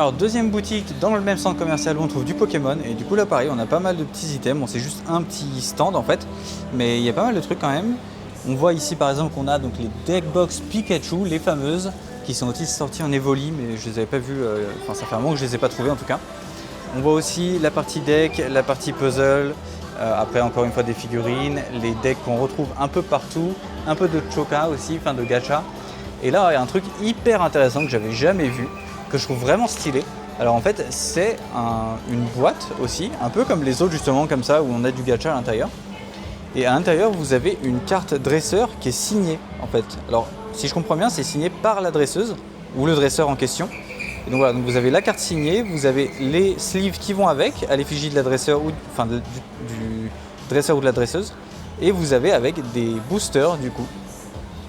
Alors deuxième boutique, dans le même centre commercial où on trouve du Pokémon, et du coup là pareil, on a pas mal de petits items. Bon, c'est juste un petit stand en fait, mais il y a pas mal de trucs quand même. On voit ici par exemple qu'on a donc les Deckbox Pikachu, les fameuses, qui sont aussi sorties en Evoli, mais je les avais pas vues, enfin ça fait un moment que je les ai pas trouvées en tout cas. On voit aussi la partie deck, la partie puzzle, après encore une fois des figurines, les decks qu'on retrouve un peu partout, un peu de choka aussi, enfin de gacha. Et là il y a un truc hyper intéressant que j'avais jamais vu, que je trouve vraiment stylé. Alors en fait c'est une boîte aussi, un peu comme les autres justement comme ça, où on a du gacha à l'intérieur. Et à l'intérieur vous avez une carte dresseur qui est signée en fait. Alors si je comprends bien c'est signé par la dresseuse ou le dresseur en question. Et donc voilà, donc vous avez la carte signée, vous avez les sleeves qui vont avec, à l'effigie de la dresseur ou enfin du dresseur ou de la dresseuse, et vous avez avec des boosters du coup.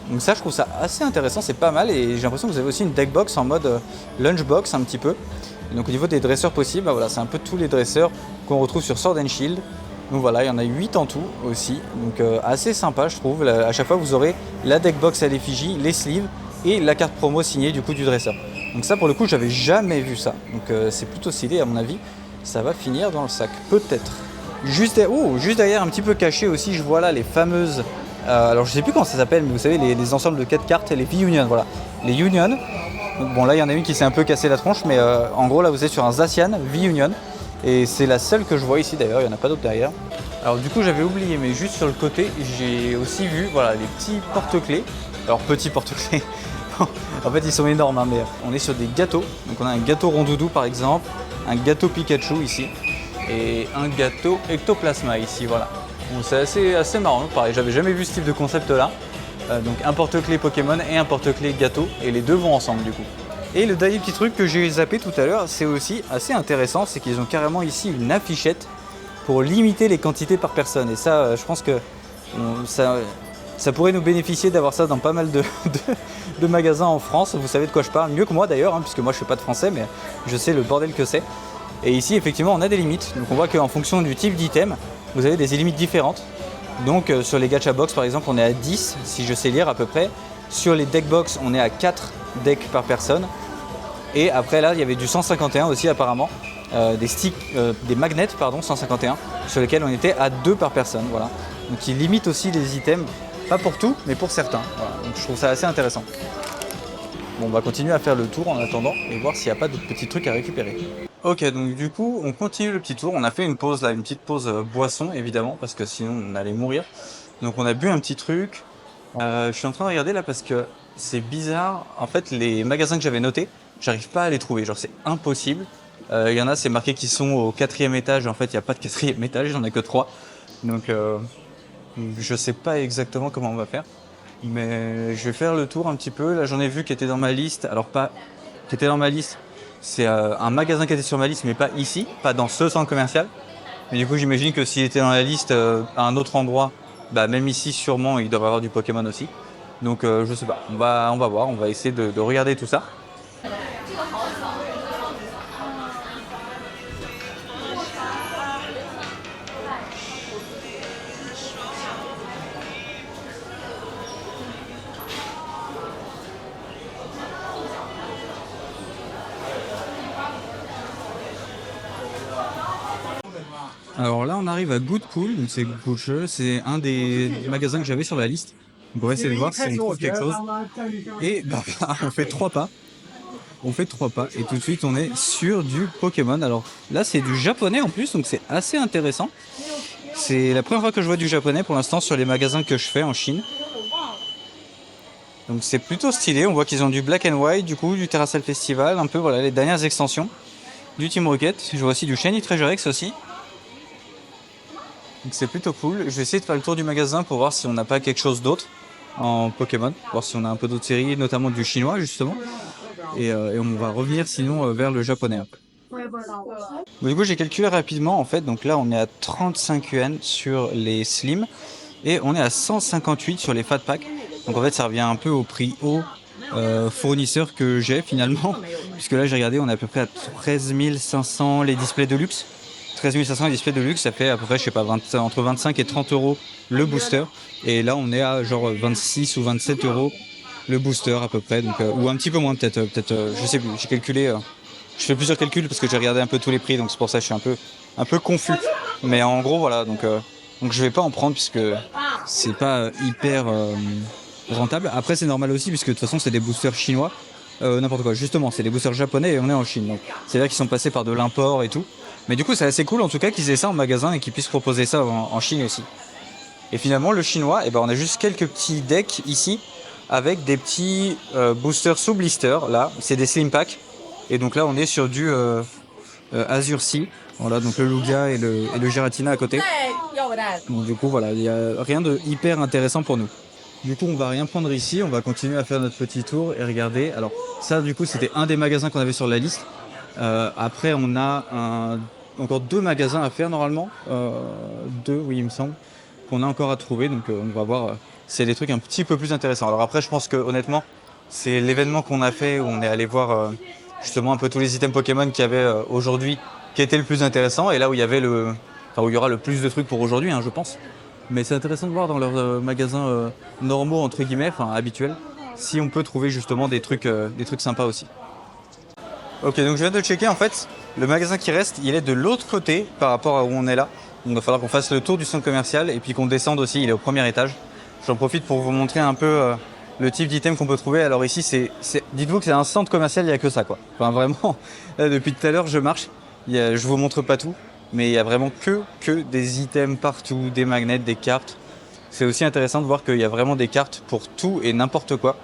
Donc ça je trouve ça assez intéressant, c'est pas mal, et j'ai l'impression que vous avez aussi une deckbox en mode lunchbox un petit peu. Et donc au niveau des dresseurs possibles, bah voilà, c'est un peu tous les dresseurs qu'on retrouve sur Sword and Shield. Donc voilà, il y en a 8 en tout aussi, donc assez sympa je trouve. À chaque fois vous aurez la deckbox à l'effigie, les sleeves et la carte promo signée du coup du dresseur. Donc ça pour le coup j'avais jamais vu ça, donc c'est plutôt stylé à mon avis, ça va finir dans le sac, peut-être. Juste derrière un petit peu caché aussi je vois là les fameuses, alors je sais plus comment ça s'appelle mais vous savez les ensembles de 4 cartes, les V-Union, voilà, les Union. Donc, bon là il y en a une qui s'est un peu cassé la tronche mais en gros là vous êtes sur un Zacian V-Union et c'est la seule que je vois ici d'ailleurs, il n'y en a pas d'autres derrière. Alors du coup j'avais oublié mais juste sur le côté j'ai aussi vu voilà les petits porte-clés, alors petits porte-clés. En fait ils sont énormes hein, mais on est sur des gâteaux, donc on a un gâteau Rondoudou par exemple, un gâteau Pikachu ici et un gâteau Ectoplasma ici, voilà. Donc c'est assez marrant, pareil j'avais jamais vu ce type de concept là, donc un porte-clés Pokémon et un porte-clés gâteau et les deux vont ensemble du coup. Et le dernier petit truc que j'ai zappé tout à l'heure, c'est aussi assez intéressant, c'est qu'ils ont carrément ici une affichette pour limiter les quantités par personne, et ça je pense que ça pourrait nous bénéficier d'avoir ça dans pas mal de magasins en France. Vous savez de quoi je parle, mieux que moi d'ailleurs, hein, puisque moi je ne fais pas de français, mais je sais le bordel que c'est. Et ici, effectivement, on a des limites. Donc on voit qu'en fonction du type d'item, vous avez des limites différentes. Donc sur les gacha box, par exemple, on est à 10, si je sais lire à peu près. Sur les deck box, on est à 4 decks par personne. Et après là, il y avait du 151 aussi apparemment. Des magnets, pardon, 151, sur lesquels on était à 2 par personne. Voilà. Donc ils limitent aussi les items. Pas pour tout, mais pour certains. Voilà. Donc je trouve ça assez intéressant. Bon, on va continuer à faire le tour en attendant et voir s'il n'y a pas d'autres petits trucs à récupérer. Ok, donc du coup, on continue le petit tour. On a fait une pause là, une petite pause boisson évidemment, parce que sinon on allait mourir. Donc on a bu un petit truc. Je suis en train de regarder là parce que c'est bizarre. En fait, les magasins que j'avais notés, j'arrive pas à les trouver. Genre, c'est impossible. Il y en a, c'est marqué qu'ils sont au 4e étage. En fait, il n'y a pas de 4e étage, j'en ai que 3. Donc je sais pas exactement comment on va faire, mais je vais faire le tour un petit peu. Là j'en ai vu qui était dans ma liste, alors pas qui était dans ma liste, c'est un magasin qui était sur ma liste mais pas ici, pas dans ce centre commercial. Mais du coup j'imagine que s'il était dans la liste à un autre endroit, bah même ici sûrement il doit y avoir du Pokémon aussi. Donc je sais pas, on va voir, on va essayer de regarder tout ça. Alors là, on arrive à Good Cool, donc c'est Butcher, c'est un des magasins que j'avais sur la liste. On va essayer de voir si on trouve quelque chose. Et bah, on fait 3 pas. On fait 3 pas et tout de suite on est sur du Pokémon. Alors là, c'est du japonais en plus, donc c'est assez intéressant. C'est la première fois que je vois du japonais pour l'instant sur les magasins que je fais en Chine. Donc c'est plutôt stylé. On voit qu'ils ont du Black and White, du coup, du Terracell Festival, un peu voilà les dernières extensions. Du Team Rocket. Je vois aussi du Shiny Treasure X aussi. Donc c'est plutôt cool. Je vais essayer de faire le tour du magasin pour voir si on n'a pas quelque chose d'autre en Pokémon, voir si on a un peu d'autres séries, notamment du chinois justement. Et on va revenir sinon vers le japonais. Bon, du coup j'ai calculé rapidement en fait, donc là on est à 35 yuan sur les slim et on est à 158 sur les fat packs. Donc en fait ça revient un peu au prix haut fournisseur que j'ai finalement, puisque là j'ai regardé, on est à peu près à 13 500 les displays de luxe. 13 500 les displays de luxe, ça fait à peu près, je sais pas, entre 25 et 30 euros le booster. Et là, on est à genre 26 ou 27 euros le booster à peu près, donc, ou un petit peu moins peut-être, je sais plus, j'ai calculé Je fais plusieurs calculs parce que j'ai regardé un peu tous les prix, donc c'est pour ça que je suis un peu confus. Mais en gros, voilà, donc je vais pas en prendre puisque c'est pas hyper rentable. Après, c'est normal aussi puisque de toute façon, c'est des boosters chinois. N'importe quoi, justement, c'est des boosters japonais et on est en Chine. Donc c'est là qu'ils sont passés par de l'import et tout. Mais du coup, c'est assez cool en tout cas qu'ils aient ça en magasin et qu'ils puissent proposer ça en Chine aussi. Et finalement, le chinois, on a juste quelques petits decks ici avec des petits boosters sous blister. Là, c'est des slim packs. Et donc là, on est sur du Azure Sea. Voilà, donc le Lugia et le Giratina à côté. Donc du coup, voilà, il n'y a rien de hyper intéressant pour nous. Du coup, on va rien prendre ici. On va continuer à faire notre petit tour et regarder. Alors, ça, du coup, c'était un des magasins qu'on avait sur la liste. Après, on a encore 2 magasins à faire normalement. 2, oui, il me semble, qu'on a encore à trouver. Donc, on va voir. C'est des trucs un petit peu plus intéressants. Alors après, je pense que honnêtement, c'est l'événement qu'on a fait où on est allé voir justement un peu tous les items Pokémon qu'il y avait aujourd'hui qui était le plus intéressant et là où il y avait où il y aura le plus de trucs pour aujourd'hui, hein, je pense. Mais c'est intéressant de voir dans leurs magasins normaux entre guillemets, enfin habituels, si on peut trouver justement des trucs sympas aussi. Ok, donc je viens de checker en fait, le magasin qui reste, il est de l'autre côté par rapport à où on est là. Donc il va falloir qu'on fasse le tour du centre commercial et puis qu'on descende aussi, il est au premier étage. J'en profite pour vous montrer un peu le type d'item qu'on peut trouver. Alors ici, dites-vous que c'est un centre commercial, il n'y a que ça quoi. Enfin vraiment, là, depuis tout à l'heure je marche, je vous montre pas tout, mais il y a vraiment que des items partout, des magnets, des cartes. C'est aussi intéressant de voir qu'il y a vraiment des cartes pour tout et n'importe quoi.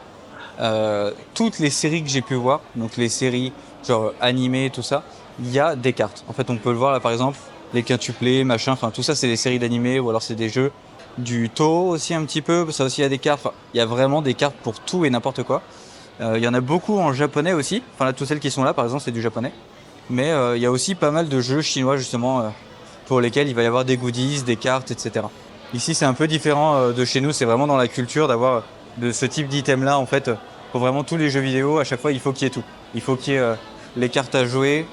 Toutes les séries que j'ai pu voir, donc les séries genre animées, tout ça, il y a des cartes. En fait, on peut le voir là par exemple, les quintuplés, machin, enfin tout ça c'est des séries d'animés ou alors c'est des jeux. Du Toho aussi un petit peu, ça aussi il y a des cartes, enfin, il y a vraiment des cartes pour tout et n'importe quoi. Il y en a beaucoup en japonais aussi, enfin là toutes celles qui sont là par exemple c'est du japonais. Mais il y a aussi pas mal de jeux chinois justement pour lesquels il va y avoir des goodies, des cartes, etc. Ici c'est un peu différent de chez nous, c'est vraiment dans la culture d'avoir de ce type d'item là en fait. Pour vraiment tous les jeux vidéo, à chaque fois il faut qu'il y ait tout. Il faut qu'il y ait les cartes à jouer,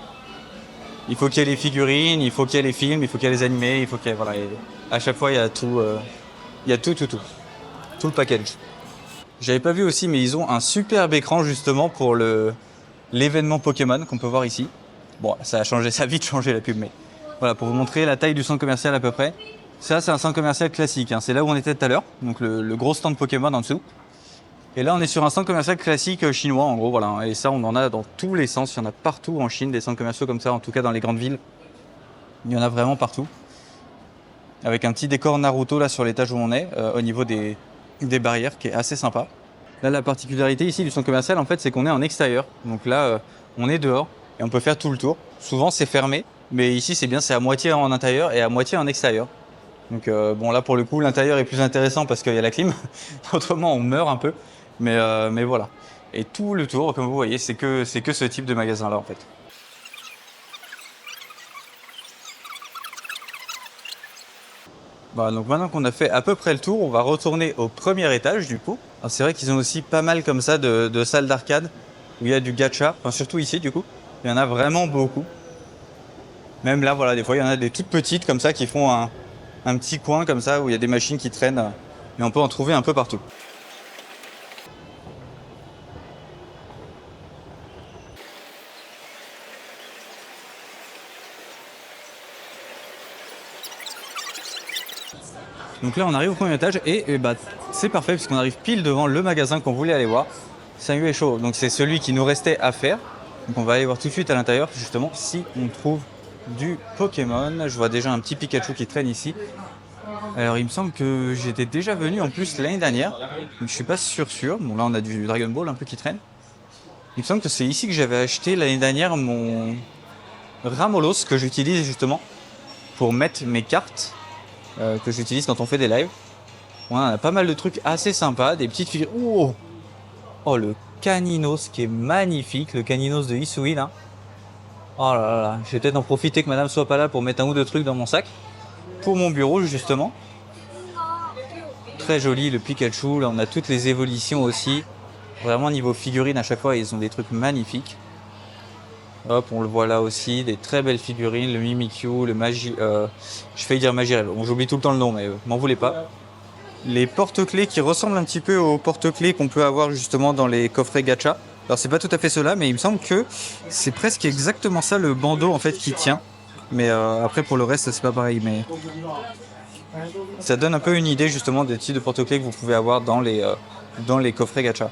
il faut qu'il y ait les figurines, il faut qu'il y ait les films, il faut qu'il y ait les animés, il faut qu'il y ait, voilà, à chaque fois il y a tout, tout le package. J'avais pas vu aussi, mais ils ont un superbe écran justement pour l'événement Pokémon qu'on peut voir ici. Bon, ça a vite changé la pub, mais voilà, pour vous montrer la taille du centre commercial à peu près. Ça, c'est un centre commercial classique, hein. C'est là où on était tout à l'heure, donc le gros stand Pokémon en dessous. Et là, on est sur un centre commercial classique chinois, en gros, voilà. Et ça, on en a dans tous les sens. Il y en a partout en Chine, des centres commerciaux comme ça, en tout cas dans les grandes villes. Il y en a vraiment partout. Avec un petit décor Naruto là sur l'étage où on est, au niveau des barrières, qui est assez sympa. Là, la particularité ici du centre commercial, en fait, c'est qu'on est en extérieur. Donc là, on est dehors et on peut faire tout le tour. Souvent, c'est fermé, mais ici, c'est bien, c'est à moitié en intérieur et à moitié en extérieur. Donc bon, là, pour le coup, l'intérieur est plus intéressant parce qu'il y a la clim. Autrement, on meurt un peu. Mais voilà. Et tout le tour, comme vous voyez, c'est que ce type de magasin-là, en fait. Bah, donc maintenant qu'on a fait à peu près le tour, on va retourner au premier étage du coup. C'est vrai qu'ils ont aussi pas mal comme ça de salles d'arcade où il y a du gacha, enfin surtout ici du coup. Il y en a vraiment beaucoup. Même là, voilà, des fois il y en a des toutes petites comme ça qui font un petit coin comme ça où il y a des machines qui traînent. Mais on peut en trouver un peu partout. Donc là on arrive au premier étage et bah, c'est parfait puisqu'on arrive pile devant le magasin qu'on voulait aller voir. Sangyue Show, donc c'est celui qui nous restait à faire. Donc on va aller voir tout de suite à l'intérieur justement si on trouve du Pokémon. Je vois déjà un petit Pikachu qui traîne ici. Alors il me semble que j'étais déjà venu en plus l'année dernière. Donc je suis pas sûr. Bon là on a du Dragon Ball un peu qui traîne. Il me semble que c'est ici que j'avais acheté l'année dernière mon Ramolos que j'utilise justement pour mettre mes cartes. Que j'utilise quand on fait des lives. On a pas mal de trucs assez sympas, des petites figures. Oh le Caninos qui est magnifique, le Caninos de Hisui là. Oh là là là, je vais peut-être en profiter que madame soit pas là pour mettre un ou deux trucs dans mon sac. Pour mon bureau justement. Très joli le Pikachu, là on a toutes les évolutions aussi. Vraiment niveau figurines à chaque fois ils ont des trucs magnifiques. Hop, on le voit là aussi, des très belles figurines, le Mimikyu, le je failli dire Magirel, bon j'oublie tout le temps le nom mais m'en voulez pas. Les porte-clés qui ressemblent un petit peu aux porte-clés qu'on peut avoir justement dans les coffrets gacha. Alors c'est pas tout à fait cela, mais il me semble que c'est presque exactement ça le bandeau en fait qui tient. Mais après pour le reste c'est pas pareil, mais ça donne un peu une idée justement des types de porte-clés que vous pouvez avoir dans les coffrets gacha.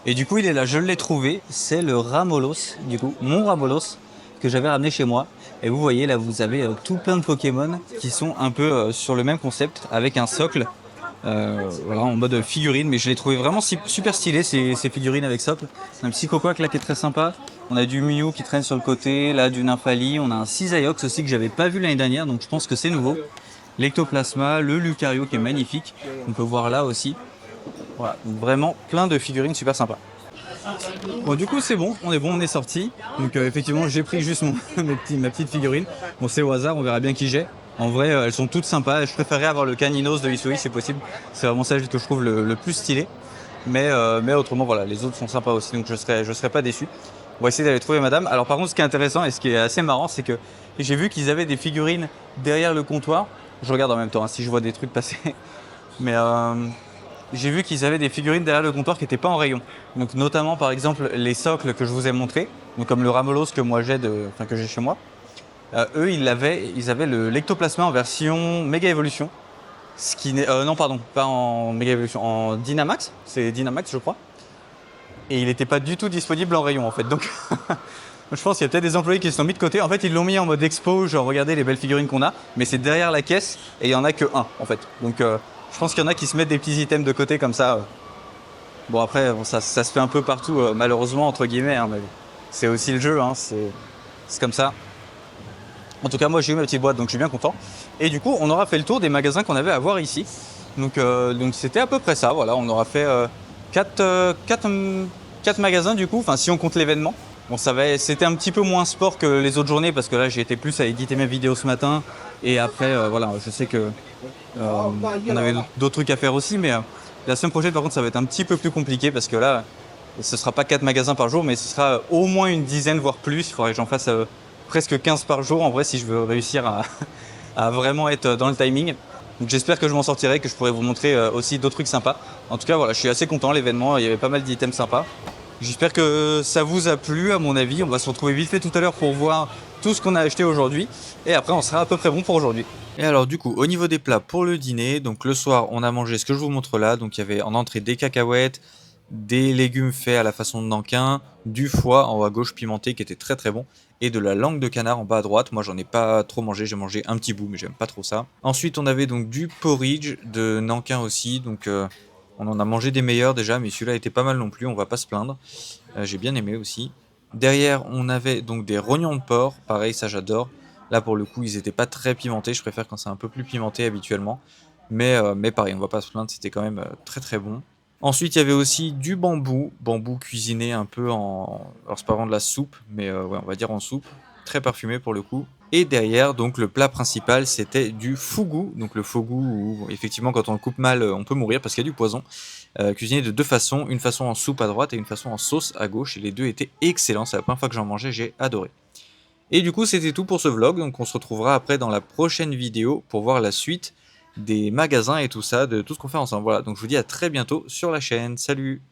Et du coup il est là, je l'ai trouvé, c'est le Ramolos, du coup mon Ramolos que j'avais ramené chez moi. Et vous voyez là vous avez tout plein de Pokémon qui sont un peu sur le même concept avec un socle. Voilà, en mode figurine, mais je l'ai trouvé vraiment super stylé ces figurines avec socle. Un petit Cocoac là qui est très sympa. On a du Mew qui traîne sur le côté, là du Nymphali. On a un Cisaiox aussi que j'avais pas vu l'année dernière, donc je pense que c'est nouveau. L'Ectoplasma, le Lucario qui est magnifique. On peut voir là aussi. Voilà, donc vraiment plein de figurines super sympas. Bon du coup c'est bon, on est sorti. Donc effectivement j'ai pris juste ma petite figurine. Bon c'est au hasard, on verra bien qui j'ai. En vrai elles sont toutes sympas, je préférerais avoir le Caninos de Hisui si possible. C'est vraiment celle que je trouve le plus stylé. Mais autrement voilà, les autres sont sympas aussi, donc je serais pas déçu. On va essayer d'aller trouver madame. Alors par contre ce qui est intéressant et ce qui est assez marrant c'est que j'ai vu qu'ils avaient des figurines derrière le comptoir. Je regarde en même temps hein, si je vois des trucs passer. Mais j'ai vu qu'ils avaient des figurines derrière le comptoir qui n'étaient pas en rayon. Donc notamment par exemple les socles que je vous ai montrés, donc comme le Ramolos que moi que j'ai chez moi. Eux ils avaient l'Ectoplasma en version Méga Évolution. Ce qui n'est non pardon, pas en Méga Évolution, en Dynamax, c'est Dynamax je crois. Et il n'était pas du tout disponible en rayon en fait. Donc je pense qu'il y a peut-être des employés qui se sont mis de côté. En fait ils l'ont mis en mode expo, genre regardez les belles figurines qu'on a, mais c'est derrière la caisse et il y en a que un en fait. Donc je pense qu'il y en a qui se mettent des petits items de côté comme ça. Bon après bon, ça se fait un peu partout malheureusement entre guillemets, hein, mais bon. C'est aussi le jeu, hein, c'est comme ça. En tout cas moi j'ai eu ma petite boîte donc je suis bien content. Et du coup on aura fait le tour des magasins qu'on avait à voir ici. Donc c'était à peu près ça, voilà, on aura fait 4 magasins du coup, enfin si on compte l'événement. Bon c'était un petit peu moins sport que les autres journées parce que là j'ai été plus à éditer mes vidéos ce matin. Et après voilà, je sais que on avait d'autres trucs à faire aussi, mais la semaine prochaine par contre ça va être un petit peu plus compliqué parce que là ce sera pas 4 magasins par jour mais ce sera au moins une dizaine voire plus. Il faudrait que j'en fasse presque 15 par jour en vrai si je veux réussir à vraiment être dans le timing. Donc j'espère que je m'en sortirai, que je pourrai vous montrer aussi d'autres trucs sympas. En tout cas voilà, je suis assez content, l'événement, il y avait pas mal d'items sympas. J'espère que ça vous a plu à mon avis. On va se retrouver vite fait tout à l'heure pour voir tout ce qu'on a acheté aujourd'hui. Et après on sera à peu près bon pour aujourd'hui. Et alors du coup au niveau des plats pour le dîner, donc le soir on a mangé ce que je vous montre là. Donc il y avait en entrée des cacahuètes, des légumes faits à la façon de Nankin, du foie en haut à gauche pimenté qui était très très bon, et de la langue de canard en bas à droite. Moi j'en ai pas trop mangé, j'ai mangé un petit bout mais j'aime pas trop ça. Ensuite on avait donc du porridge de Nankin aussi, donc on en a mangé des meilleurs déjà, mais celui-là était pas mal non plus, on va pas se plaindre. J'ai bien aimé aussi. Derrière on avait donc des rognons de porc, pareil ça j'adore. Là pour le coup ils étaient pas très pimentés, je préfère quand c'est un peu plus pimenté habituellement. Mais pareil, on va pas se plaindre, c'était quand même très très bon. Ensuite, il y avait aussi du bambou cuisiné un peu en... Alors, c'est pas vraiment de la soupe, mais ouais, on va dire en soupe. Très parfumé pour le coup. Et derrière, donc, le plat principal, c'était du fougou. Donc, le fougou, où, effectivement, quand on le coupe mal, on peut mourir parce qu'il y a du poison. Cuisiné de deux façons. Une façon en soupe à droite et une façon en sauce à gauche. Et les deux étaient excellents. C'est la première fois que j'en mangeais, j'ai adoré. Et du coup, c'était tout pour ce vlog. Donc, on se retrouvera après dans la prochaine vidéo pour voir la suite des magasins et tout ça, de tout ce qu'on fait ensemble. Voilà, donc je vous dis à très bientôt sur la chaîne. Salut!